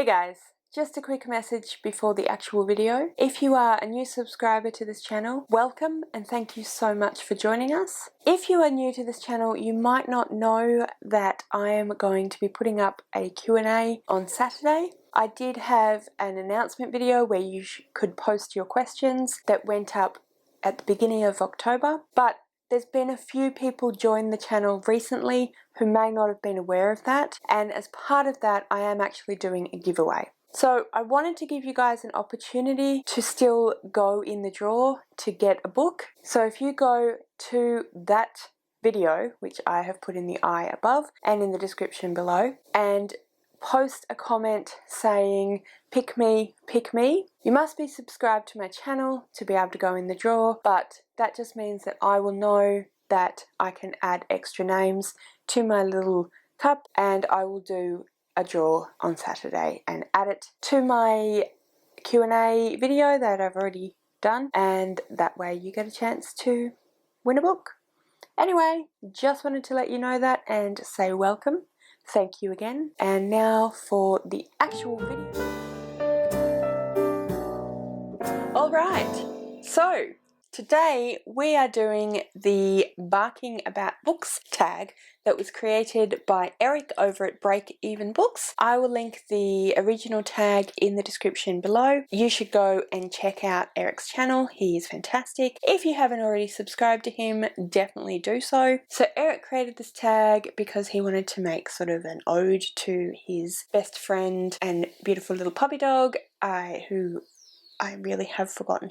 Hey guys, just a quick message before the actual video. If you are a new subscriber to this channel, welcome and thank you so much for joining us. If you are new to this channel, you might not know that I am going to be putting up a Q&A on Saturday. I did have an announcement video where you could post your questions that went up at the beginning of October, but there's been a few people join the channel recently who may not have been aware of that, and as part of that I am actually doing a giveaway. So I wanted to give you guys an opportunity to still go in the draw to get a book. So if you go to that video, which I have put in the eye above and in the description below, and post a comment saying pick me, you must be subscribed to my channel to be able to go in the draw, but that just means that I will know that I can add extra names to my little cup, and I will do a draw on Saturday and add it to my Q&A video that I've already done, and that way you get a chance to win a book. Anyway, just wanted to let you know that and say welcome. Thank you again. And now for the actual video. Alright, so today we are doing the Barking About Books tag that was created by Eric over at Break Even Books. I will link the original tag in the description below. You should go and check out Eric's channel. He is fantastic. If you haven't already subscribed to him, definitely do so. So Eric created this tag because he wanted to make sort of an ode to his best friend and beautiful little puppy dog, who I really have forgotten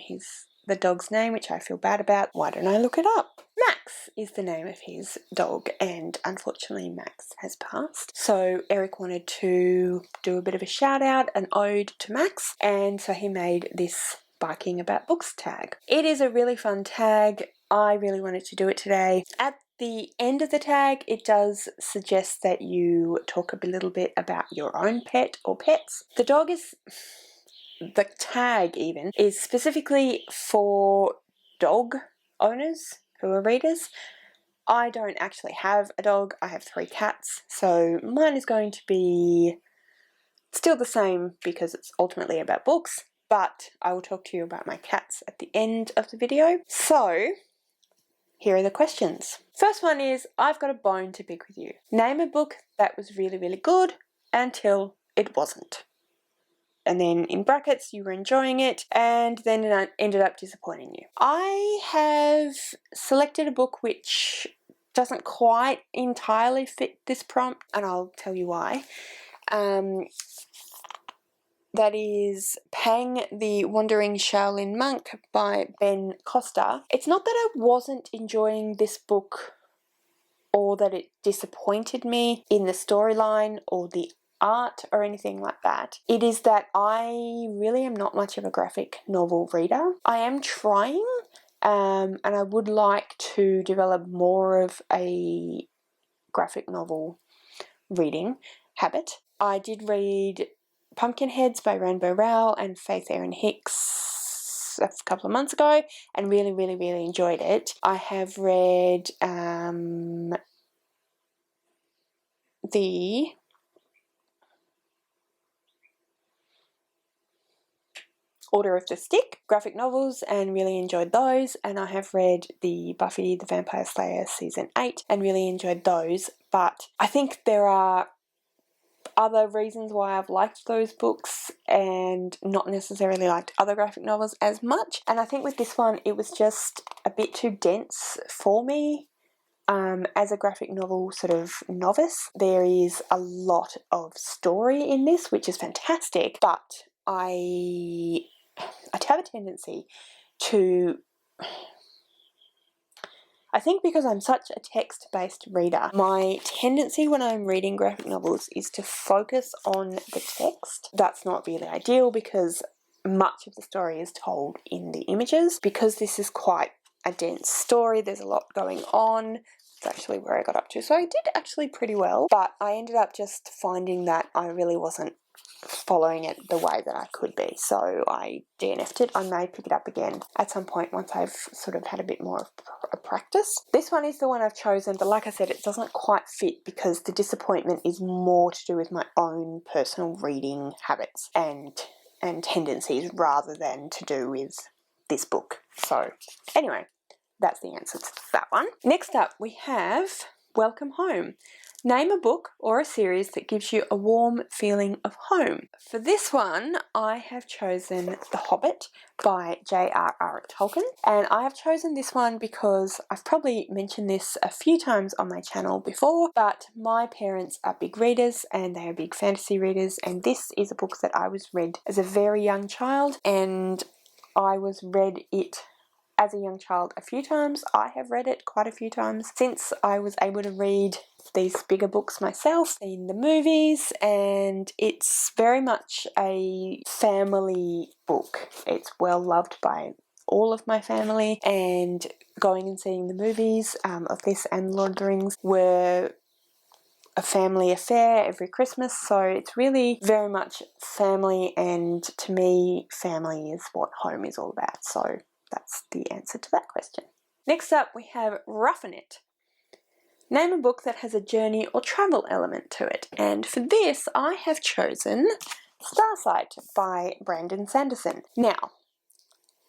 the dog's name, which I feel bad about. Why don't I look it up? Max is the name of his dog, and unfortunately Max has passed. So Eric wanted to do a bit of a shout out, an ode to Max, and so he made this Barking About Books tag. It is a really fun tag. I really wanted to do it today. At the end of the tag, it does suggest that you talk a little bit about your own pet or pets. The tag even is specifically for dog owners who are readers. I don't actually have a dog, I have 3 cats, so mine is going to be still the same because it's ultimately about books, but I will talk to you about my cats at the end of the video. So here are the questions. First one is, I've got a bone to pick with you. Name a book that was really, really good until it wasn't. And then in brackets, you were enjoying it, and then it ended up disappointing you. I have selected a book which doesn't quite entirely fit this prompt, and I'll tell you why. That is Pang the Wandering Shaolin Monk by Ben Kostas. It's not that I wasn't enjoying this book or that it disappointed me in the storyline or the art or anything like that. It is that I really am not much of a graphic novel reader. I am trying, and I would like to develop more of a graphic novel reading habit. I did read Pumpkinheads by Rainbow Rowell and Faith Erin Hicks a couple of months ago and really, really, really enjoyed it. I have read the Order of the Stick graphic novels and really enjoyed those, and I have read the Buffy the Vampire Slayer season 8 and really enjoyed those, but I think there are other reasons why I've liked those books and not necessarily liked other graphic novels as much, and I think with this one it was just a bit too dense for me. As a graphic novel sort of novice, there is a lot of story in this, which is fantastic, but I have a tendency to, I think because I'm such a text-based reader, my tendency when I'm reading graphic novels is to focus on the text. That's not really ideal because much of the story is told in the images. Because this is quite a dense story, there's a lot going on. It's actually where I got up to. So I did actually pretty well, but I ended up just finding that I really wasn't following it the way that I could be. So I DNF'd it. I may pick it up again at some point once I've sort of had a bit more of a practice. This one is the one I've chosen, but like I said, it doesn't quite fit because the disappointment is more to do with my own personal reading habits and tendencies rather than to do with this book. So anyway, that's the answer to that one. Next up, we have Welcome Home. Name a book or a series that gives you a warm feeling of home. For this one, I have chosen The Hobbit by J.R.R. Tolkien. And I have chosen this one because I've probably mentioned this a few times on my channel before, but my parents are big readers and they are big fantasy readers, and this is a book that I was read as a very young child, and I was read it as a young child a few times. I have read it quite a few times since I was able to read these bigger books myself, seen the movies, and it's very much a family book. It's well loved by all of my family, and going and seeing the movies of this and Lord of the Rings were a family affair every Christmas, so it's really very much family, and to me family is what home is all about. So that's the answer to that question. Next up, we have Roughing It. Name a book that has a journey or travel element to it. And for this, I have chosen Starsight by Brandon Sanderson. Now,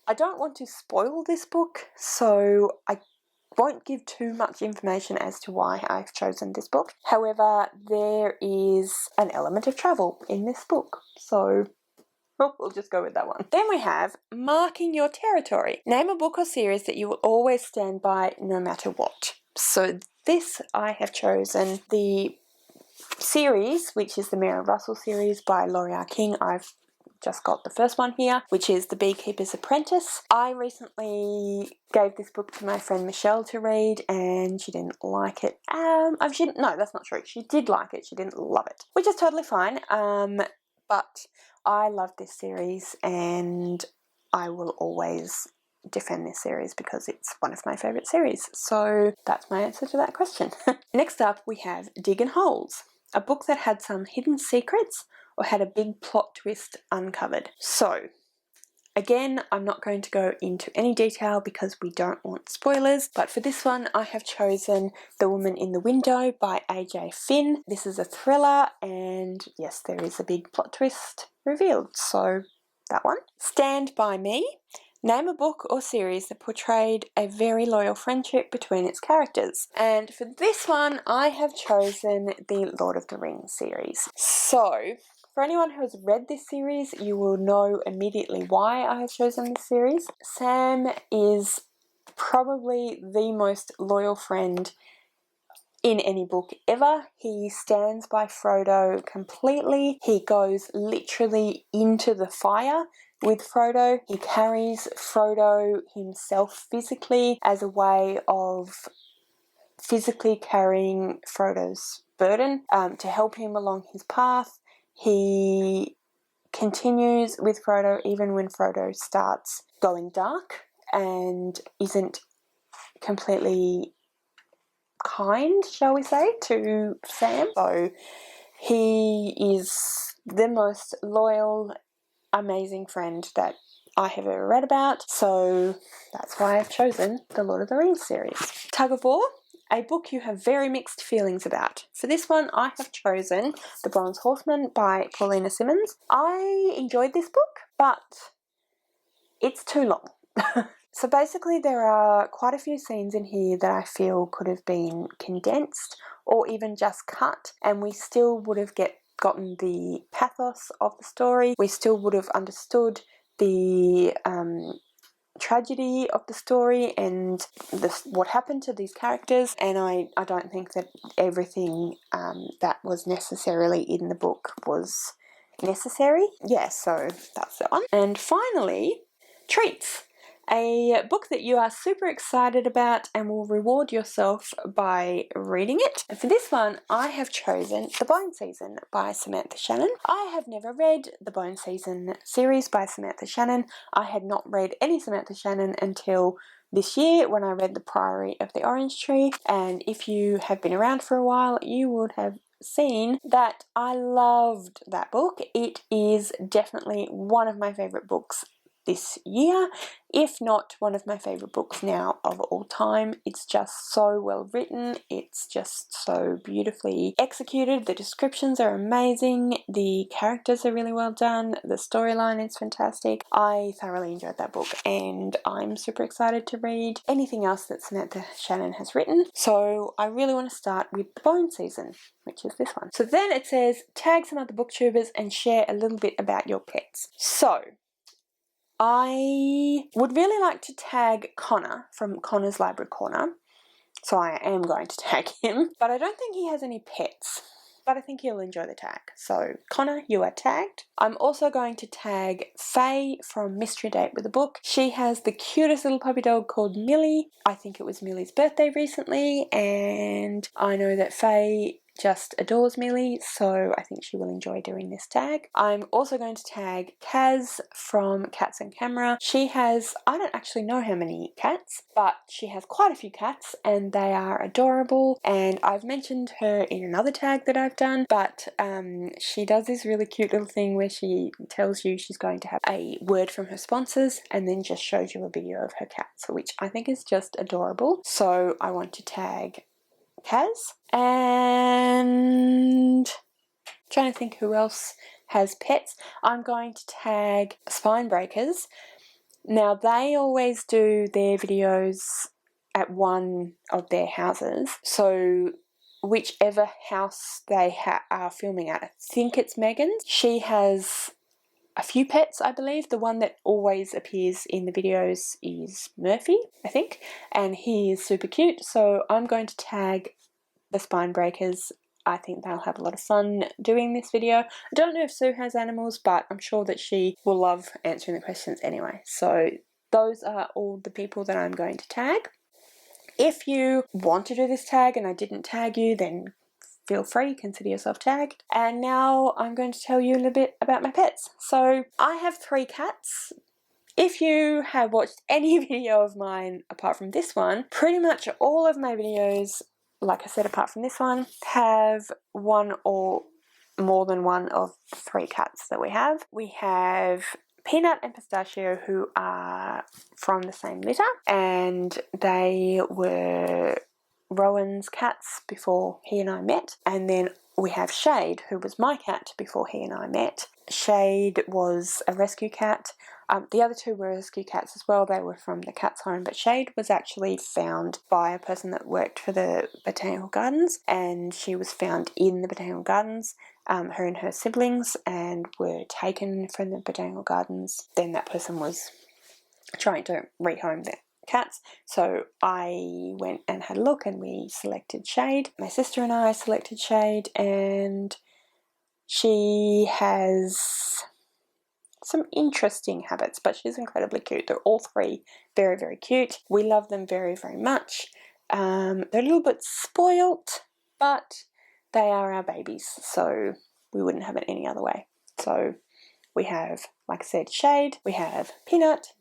I don't want to spoil this book, so I won't give too much information as to why I've chosen this book. However, there is an element of travel in this book, so we'll just go with that one. Then we have Marking Your Territory. Name a book or series that you will always stand by no matter what. So this, I have chosen the series, which is the Mary Russell series by Laurie King. I've just got the first one here, which is The Beekeeper's Apprentice. I recently gave this book to my friend Michelle to read, and she didn't like it. No, that's not true. She did like it. She didn't love it, which is totally fine. But I love this series, and I will always defend this series because it's one of my favourite series. So that's my answer to that question. Next up, we have Digging Holes, a book that had some hidden secrets or had a big plot twist uncovered. So again, I'm not going to go into any detail because we don't want spoilers, but for this one I have chosen The Woman in the Window by AJ Finn. This is a thriller, and yes, there is a big plot twist revealed, so that one. Stand By Me. Name a book or series that portrayed a very loyal friendship between its characters. And for this one, I have chosen the Lord of the Rings series. So for anyone who has read this series, you will know immediately why I have chosen this series. Sam is probably the most loyal friend in any book ever. He stands by Frodo completely. He goes literally into the fire with Frodo. He carries Frodo himself physically as a way of physically carrying Frodo's burden to help him along his path. He continues with Frodo even when Frodo starts going dark and isn't completely kind, shall we say, to Sam. So he is the most loyal, amazing friend that I have ever read about. So that's why I've chosen the Lord of the Rings series. Tug of War, a book you have very mixed feelings about. For this one, I have chosen The Bronze Horseman by Paullina Simmons. I enjoyed this book, but it's too long. So basically there are quite a few scenes in here that I feel could have been condensed or even just cut, and we still would have gotten the pathos of the story. We still would have understood the tragedy of the story and what happened to these characters, and I don't think that everything that was necessarily in the book was necessary. Yeah, so that's that one. And finally, Treats. A book that you are super excited about and will reward yourself by reading it. And for this one, I have chosen The Bone Season by Samantha Shannon. I have never read the Bone Season series by Samantha Shannon. I had not read any Samantha Shannon until this year when I read The Priory of the Orange Tree. And if you have been around for a while, you would have seen that I loved that book. It is definitely one of my favourite books this year, if not one of my favourite books now of all time. It's just so well written, it's just so beautifully executed, the descriptions are amazing, the characters are really well done, the storyline is fantastic. I thoroughly enjoyed that book and I'm super excited to read anything else that Samantha Shannon has written. So I really want to start with the Bone Season, which is this one. So then it says, tag some other booktubers and share a little bit about your pets. So I would really like to tag Connor from Connor's Library Corner, so I am going to tag him, but I don't think he has any pets, but I think he'll enjoy the tag. So Connor, you are tagged. I'm also going to tag Faye from Mystery Date with a Book. She has the cutest little puppy dog called Millie. I think it was Millie's birthday recently, and I know that Faye just adores Millie, so I think she will enjoy doing this tag. I'm also going to tag Kaz from Cats and Camera. She has, I don't actually know how many cats, but she has quite a few cats and they are adorable, and I've mentioned her in another tag that I've done, but she does this really cute little thing where she tells you she's going to have a word from her sponsors and then just shows you a video of her cats, which I think is just adorable. So I want to tag Kaz, and trying to think who else has pets. I'm going to tag Spine Breakers. Now they always do their videos at one of their houses, so whichever house they are filming at, I think it's Megan's, she has a few pets, I believe. The one that always appears in the videos is Murphy, I think, and he is super cute, so I'm going to tag the Spine Breakers. I think they'll have a lot of fun doing this video. I don't know if Sue has animals, but I'm sure that she will love answering the questions anyway. So those are all the people that I'm going to tag. If you want to do this tag and I didn't tag you, then feel free, consider yourself tagged. And now I'm going to tell you a little bit about my pets. So I have 3 cats. If you have watched any video of mine apart from this one, pretty much all of my videos, like I said, apart from this one, have one or more than one of 3 cats that we have. We have Peanut and Pistachio, who are from the same litter, and they were Rowan's cats before he and I met. And then we have Shade, who was my cat before he and I met. Shade was a rescue cat. The other 2 were rescue cats as well. They were from the cat's home, but Shade was actually found by a person that worked for the Botanical Gardens, and she was found in the Botanical Gardens, her and her siblings, and were taken from the Botanical Gardens. Then that person was trying to rehome the cats, so I went and had a look and we selected Shade. My sister and I selected Shade, and she has some interesting habits, but she's incredibly cute. They're all 3 very, very cute. We love them very, very much. They're a little bit spoilt, but they are our babies, so we wouldn't have it any other way. So we have, like I said, Shade, we have Peanut,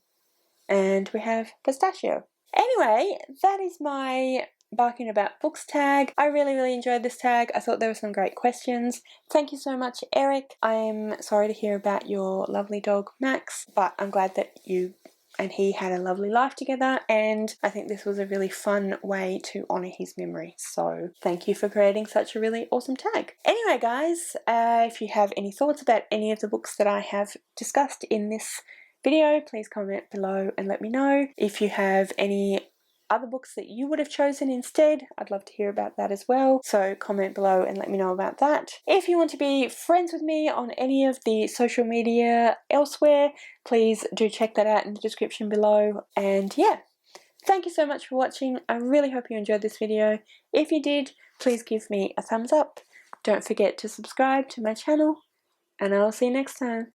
and we have Pistachio. Anyway, that is my Barking About Books tag. I really, really enjoyed this tag. I thought there were some great questions. Thank you so much, Eric. I'm sorry to hear about your lovely dog, Max, but I'm glad that you and he had a lovely life together, and I think this was a really fun way to honour his memory. So thank you for creating such a really awesome tag. Anyway, guys, if you have any thoughts about any of the books that I have discussed in this video, please comment below and let me know. If you have any other books that you would have chosen instead, I'd love to hear about that as well, so comment below and let me know about that. If you want to be friends with me on any of the social media elsewhere, please do check that out in the description below. And yeah, thank you so much for watching. I really hope you enjoyed this video. If you did, please give me a thumbs up. Don't forget to subscribe to my channel, and I'll see you next time.